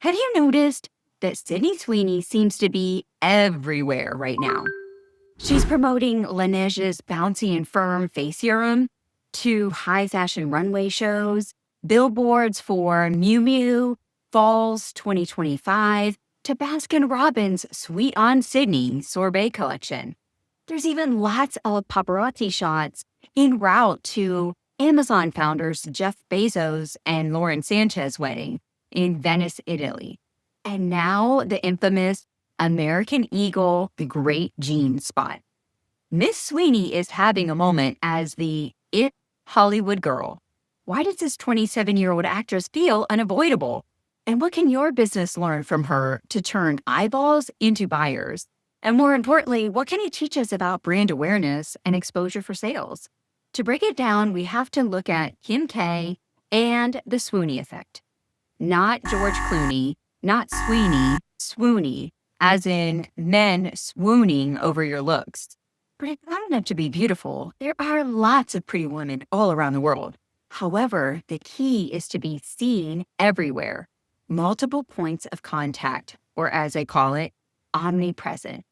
Have you noticed that Sydney Sweeney seems to be everywhere right now? She's promoting Laneige's bouncy and firm face serum to high fashion runway shows, billboards for Miu Miu, Falls 2025, to Baskin-Robbins' Sweet on Sydney sorbet collection. There's even lots of paparazzi shots en route to Amazon founders Jeff Bezos and Lauren Sanchez wedding in Venice, Italy. And now the infamous American Eagle, the Great Jean spot. Miss Sweeney is having a moment as the it Hollywood girl. Why does this 27-year-old actress feel unavoidable? And what can your business learn from her to turn eyeballs into buyers? And more importantly, what can it teach us about brand awareness and exposure for sales? To break it down, we have to look at Kim K and the Sweeney effect. Not George Clooney, not Sweeney, swoony, as in men swooning over your looks. But it's not enough to be beautiful. There are lots of pretty women all around the world. However, the key is to be seen everywhere. Multiple points of contact, or as I call it, omnipresent.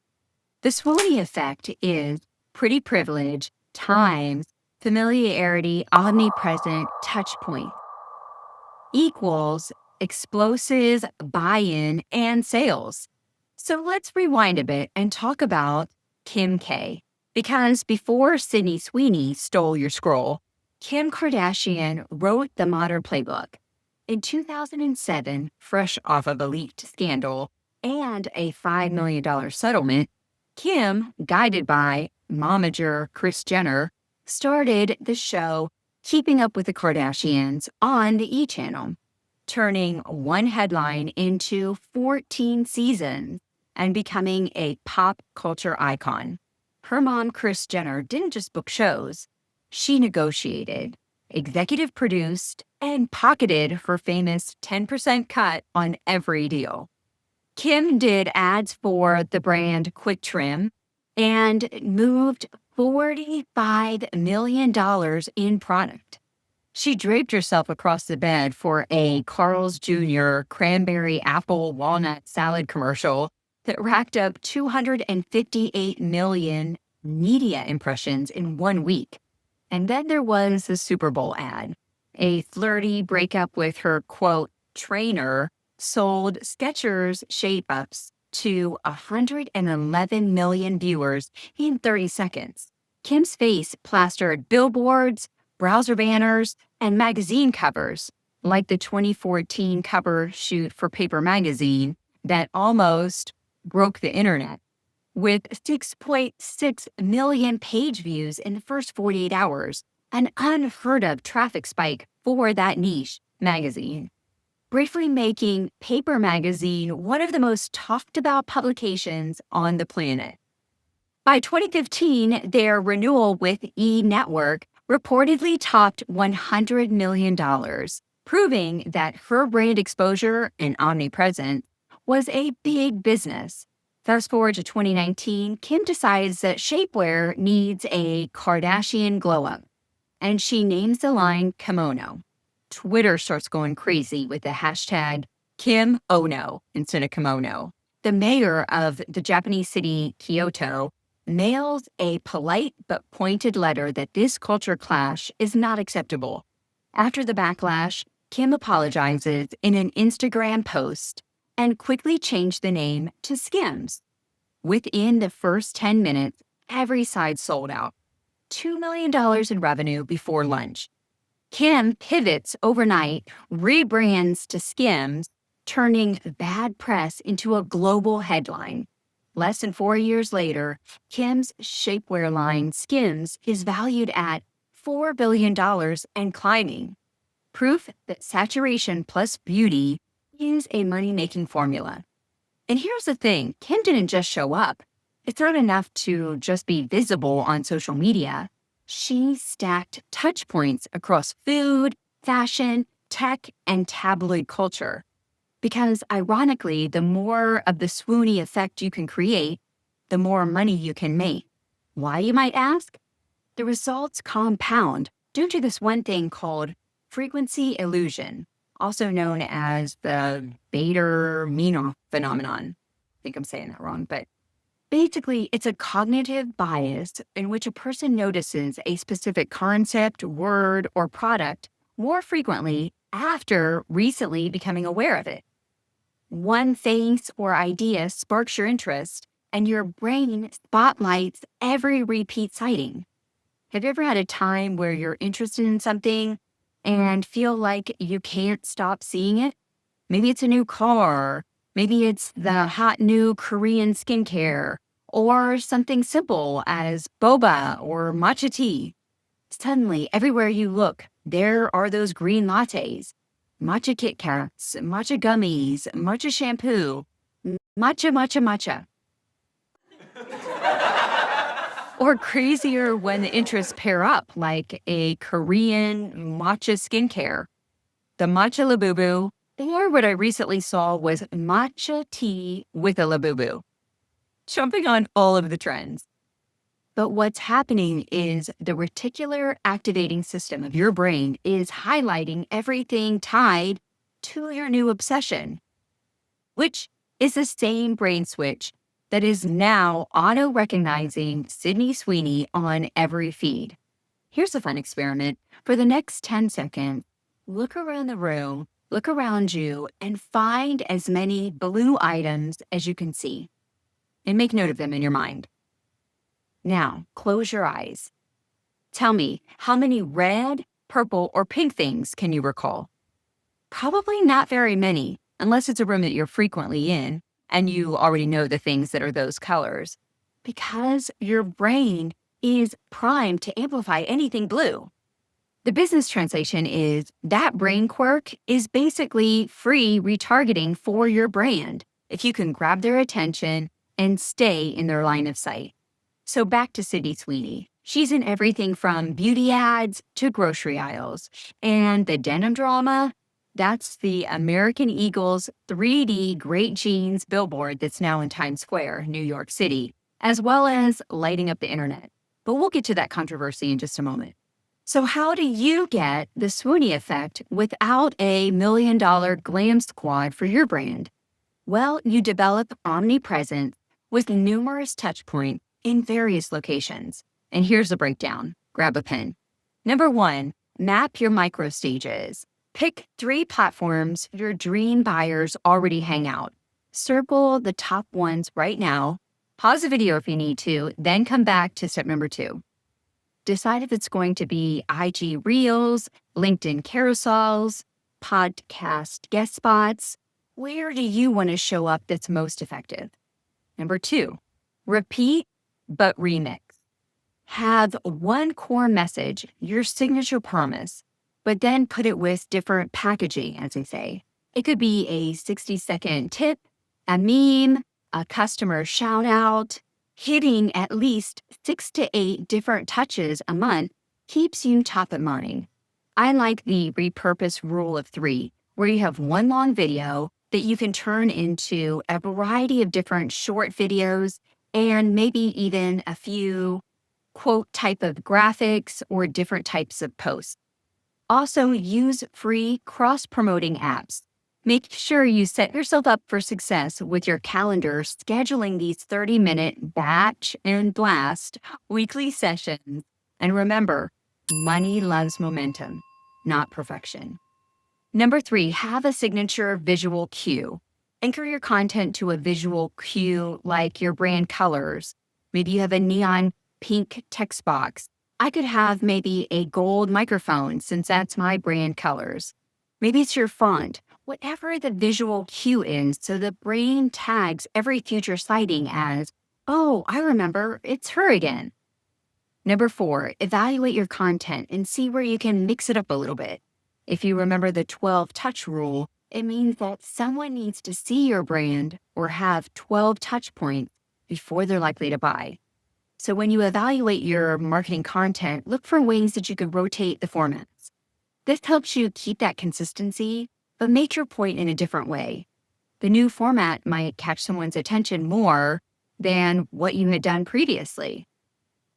The Sweeney effect is pretty privilege times familiarity, omnipresent touch point equals explosive buy-in and sales. So let's rewind a bit and talk about Kim K. Because before Sydney Sweeney stole your scroll, Kim Kardashian wrote the modern playbook. In 2007, fresh off of a leaked scandal and a $5 million settlement, Kim, guided by momager Kris Jenner, started the show Keeping Up with the Kardashians on the E! Channel, turning one headline into 14 seasons and becoming a pop culture icon. Her mom, Kris Jenner, didn't just book shows. She negotiated, executive produced, and pocketed her famous 10% cut on every deal. Kim did ads for the brand Quick Trim and moved $45 million in product. She draped herself across the bed for a Carl's Jr. cranberry apple walnut salad commercial that racked up 258 million media impressions in 1 week. And then there was the Super Bowl ad. A flirty breakup with her, quote, trainer sold Skechers shape-ups to 111 million viewers in 30 seconds. Kim's face plastered billboards, browser banners, and magazine covers, like the 2014 cover shoot for Paper Magazine that almost broke the internet, with 6.6 million page views in the first 48 hours, an unheard of traffic spike for that niche magazine, briefly making Paper Magazine one of the most talked about publications on the planet. By 2015, their renewal with E! Network reportedly topped $100 million, proving that her brand exposure and omnipresence was a big business. Fast forward to 2019, Kim decides that shapewear needs a Kardashian glow-up, and she names the line kimono. Twitter starts going crazy with the hashtag Kim Oh No instead of kimono. The mayor of the Japanese city Kyoto mails a polite but pointed letter that this culture clash is not acceptable. After the backlash, Kim apologizes in an Instagram post and quickly changed the name to Skims. Within the first 10 minutes, every side sold out. $2 million in revenue before lunch. Kim pivots overnight, rebrands to Skims, turning bad press into a global headline. Less than 4 years later, Kim's shapewear line Skims is valued at $4 billion and climbing. Proof that saturation plus beauty is a money-making formula. And here's the thing, Kim didn't just show up. It's not enough to just be visible on social media. She stacked touch points across food, fashion, tech, and tabloid culture. Because ironically, the more of the swoony effect you can create, the more money you can make. Why, you might ask? The results compound due to this one thing called frequency illusion. also known as the Bader-Meinhof phenomenon. I think I'm saying that wrong, but basically, it's a cognitive bias in which a person notices a specific concept, word, or product more frequently after recently becoming aware of it. One face or idea sparks your interest, and your brain spotlights every repeat sighting. Have you ever had a time where you're interested in something and feel like you can't stop seeing it? Maybe it's a new car. Maybe it's the hot new Korean skincare or something simple as boba or matcha tea. Suddenly, everywhere you look, there are those green lattes, matcha Kit Kats, matcha gummies, matcha shampoo, matcha, matcha, matcha. Or crazier when the interests pair up, like a Korean matcha skincare, the matcha labubu, or what I recently saw was matcha tea with a labubu, jumping on all of the trends. But what's happening is the reticular activating system of your brain is highlighting everything tied to your new obsession, which is the same brain switch that is now auto-recognizing Sydney Sweeney on every feed. Here's a fun experiment. For the next 10 seconds, look around the room, look around you, and find as many blue items as you can see, and make note of them in your mind. Now, close your eyes. Tell me, how many red, purple, or pink things can you recall? Probably not very many, unless it's a room that you're frequently in and you already know the things that are those colors, because your brain is primed to amplify anything blue. The business translation is that brain quirk is basically free retargeting for your brand if you can grab their attention and stay in their line of sight. So back to Sydney Sweeney. She's in everything from beauty ads to grocery aisles. And the denim drama, that's the American Eagle's 3D Great Jeans billboard that's now in Times Square, New York City, as well as lighting up the internet. But we'll get to that controversy in just a moment. So how do you get the Sweeney effect without a $1 million glam squad for your brand? Well, you develop omnipresence with numerous touch points in various locations. And here's the breakdown. Grab a pen. Number 1, map your micro stages. Pick 3 platforms your dream buyers already hang out. Circle the top ones right now. Pause the video if you need to, then come back to step number 2. Decide if it's going to be IG Reels, LinkedIn carousels, podcast guest spots. Where do you want to show up that's most effective? Number 2, repeat but remix. Have one core message, your signature promise, but then put it with different packaging, as they say. It could be a 60-second tip, a meme, a customer shout out. Hitting at least 6 to 8 different touches a month keeps you top of mind. I like the repurpose rule of 3, where you have one long video that you can turn into a variety of different short videos and maybe even a few quote type of graphics or different types of posts. Also, use free cross-promoting apps. Make sure you set yourself up for success with your calendar, scheduling these 30-minute batch and blast weekly sessions. And remember, money loves momentum, not perfection. Number 3, have a signature visual cue. Anchor your content to a visual cue like your brand colors. Maybe you have a neon pink text box. I could have maybe a gold microphone since that's my brand colors. Maybe it's your font. Whatever the visual cue is, so the brain tags every future sighting as, oh, I remember, it's her again. Number 4, evaluate your content and see where you can mix it up a little bit. If you remember the 12 touch rule, it means that someone needs to see your brand or have 12 touch points before they're likely to buy. So when you evaluate your marketing content, look for ways that you can rotate the formats. This helps you keep that consistency, but make your point in a different way. The new format might catch someone's attention more than what you had done previously.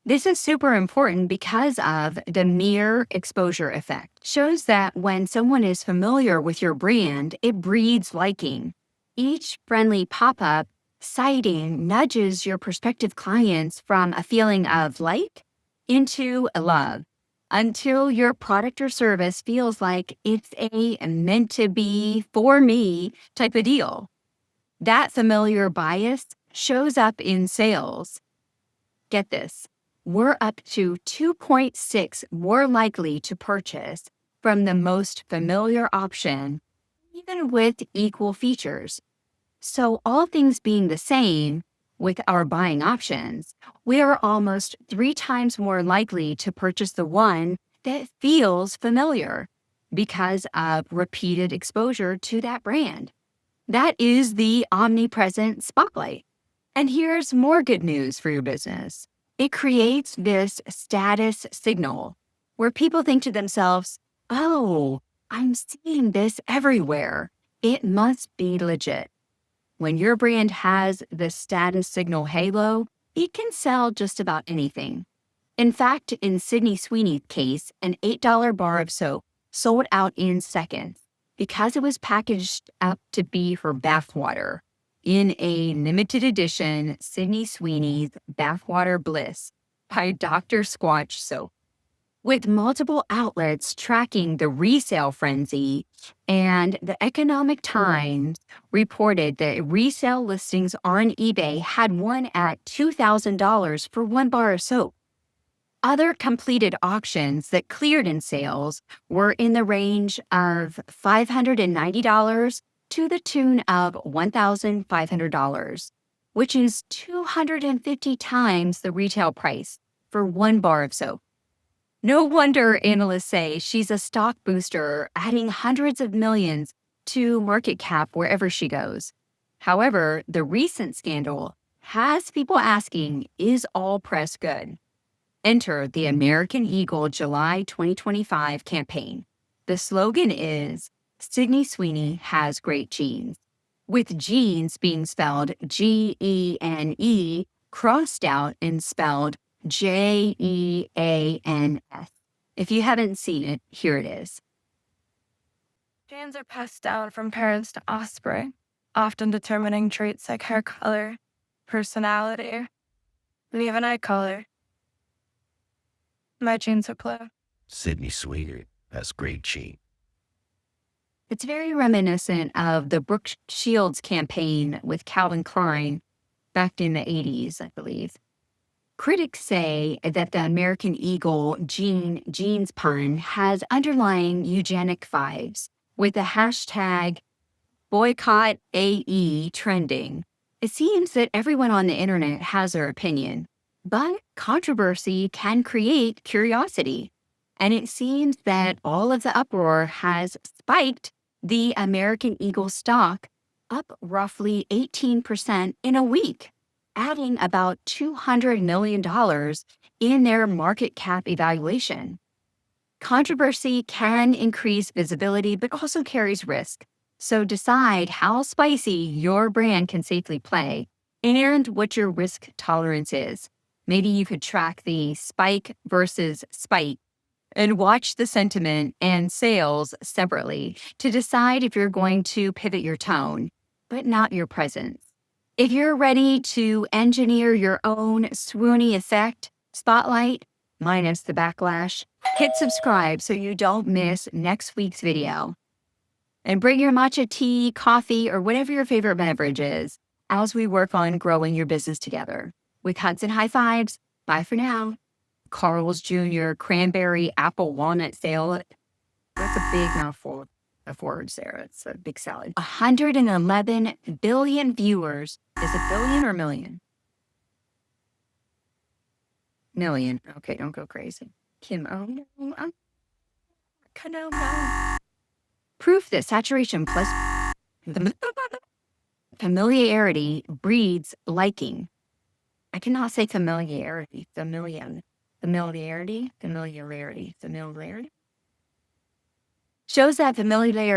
This is super important because of the mere exposure effect. Shows that when someone is familiar with your brand, it breeds liking. Each friendly pop-up sighting nudges your prospective clients from a feeling of like into a love until your product or service feels like it's a meant to be for me type of deal. That familiar bias shows up in sales. Get this, we're up to 2.6 more likely to purchase from the most familiar option, even with equal features. So, all things being the same with our buying options, we are almost 3 times more likely to purchase the one that feels familiar because of repeated exposure to that brand. That is the omnipresent spotlight. And here's more good news for your business. It creates this status signal where people think to themselves, oh, I'm seeing this everywhere. It must be legit. When your brand has the status signal halo, it can sell just about anything. In fact, in Sydney Sweeney's case, an $8 bar of soap sold out in seconds because it was packaged up to be her bathwater in a limited edition Sydney Sweeney's Bathwater Bliss by Dr. Squatch Soap. With multiple outlets tracking the resale frenzy, and the Economic Times reported that resale listings on eBay had one at $2,000 for one bar of soap. Other completed auctions that cleared in sales were in the range of $590 to the tune of $1,500, which is 250 times the retail price for one bar of soap. No wonder analysts say she's a stock booster, adding hundreds of millions to market cap wherever she goes. However, the recent scandal has people asking, is all press good? Enter the American Eagle July 2025 campaign. The slogan is, Sydney Sweeney has great genes, with jeans being spelled G-E-N-E, crossed out and spelled Jeans. If you haven't seen it, here it is. Genes are passed down from parents to offspring, often determining traits like hair color, personality, and even eye color. My genes are blue. Sydney Sweeney has great genes. It's very reminiscent of the Brooke Shields campaign with Calvin Klein back in the 80s, I believe. Critics say that the American Eagle jeans pun has underlying eugenic vibes, with the hashtag boycott AE trending. It seems that everyone on the internet has their opinion, but controversy can create curiosity. And it seems that all of the uproar has spiked the American Eagle stock up roughly 18% in a week, adding about $200 million in their market cap evaluation. Controversy can increase visibility, but also carries risk. So decide how spicy your brand can safely play and what your risk tolerance is. Maybe you could track the spike versus spike and watch the sentiment and sales separately to decide if you're going to pivot your tone, but not your presence. If you're ready to engineer your own swoony effect spotlight, minus the backlash, hit subscribe so you don't miss next week's video. And bring your matcha tea, coffee, or whatever your favorite beverage is as we work on growing your business together. With hugs and high fives, bye for now. Carl's Jr. Cranberry Apple Walnut Salad. That's a big mouthful of words there. It's a big salad. 111 billion viewers. Is it billion or million? Million. Okay, don't go crazy. Kim, oh no, I'm kind of no. Proof that saturation plus familiarity breeds liking. I cannot say familiarity. Familiarity. Shows that familiarity